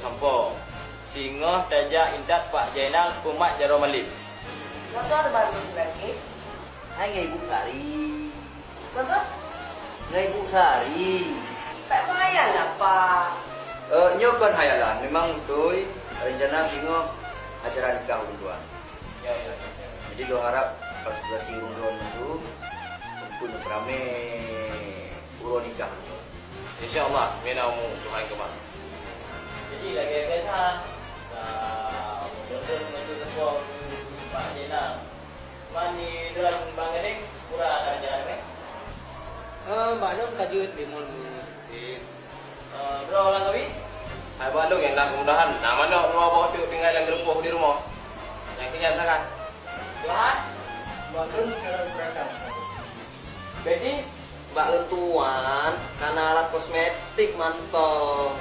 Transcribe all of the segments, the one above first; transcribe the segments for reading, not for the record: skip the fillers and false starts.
sampo. Singoh Daja Indat Pak Jainal Kumat Jaro Malib. Masa ada baru lagi? Hai ngai Ibu Sari. Masa? Ngai Ibu Sari. Tak payah lah Pak. Nyo kan hayalan memang tuh rencana singo acara nikah unduan. Ya, ya. Jadi lo harap pas sudah si unduan itu kumpul rame uro nikah. InsyaAllah, menamu Tuhan kemah. Jadi lagi kata, mundur menuju ketua Pak Jainal. Mani dalam Bang Gading, kurang ada jalan ni? Mbak Dong kajut di mall Di berapa orang kami? Hai Pak Long yang nak kemudahan. Nah, mana rumah bawah tu tinggal yang gerumpuh di rumah? Yang kenyatakan. Tuhan? Mbak Dong sekarang berangkat. Jadi, Mbak Lentuan karena alat kosmetik mantong.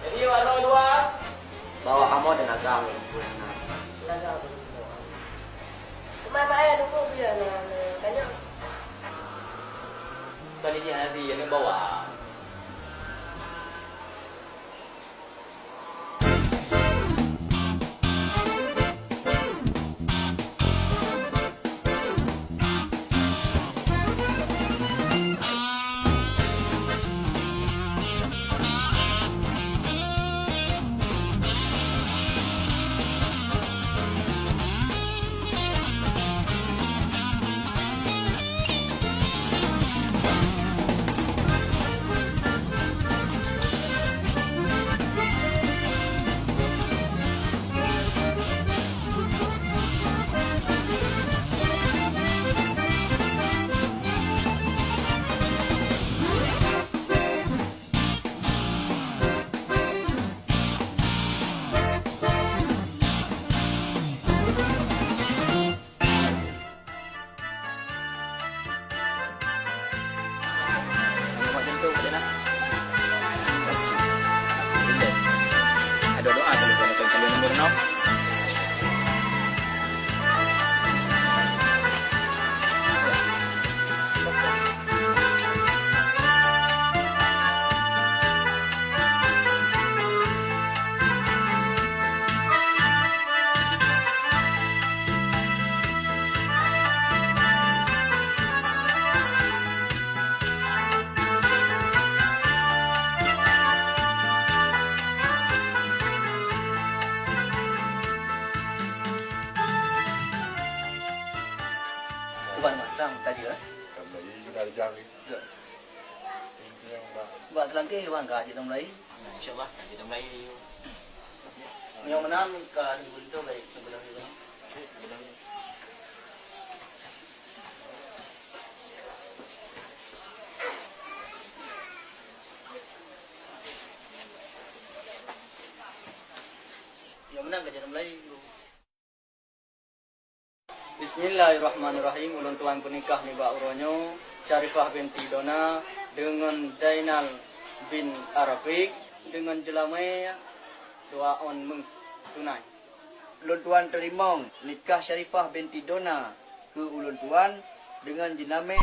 jadi warna dua. Bawa kamu dan agama. Laga. Mama ayah dulu dia banyak. Tadi dia nanti yang bawa. Ada doa kalau kalian nomor 6. Bukan Mas Dang tadi lah. Kembali dari jari. Buat selangke bang ka di temlai. InsyaAllah, kita mulai. Yang menang ka di itu baik sebelah itu. Yang menang ka di temlai. Bismillahirrahmanirrahim. Ulun tuan penikah ni Mbak Uronyo Syarifah binti Dona dengan Jainal bin Arafik dengan jelamai doaon meng tunai. Ulun tuan terima nikah Syarifah binti Dona ke ulun tuan dengan jename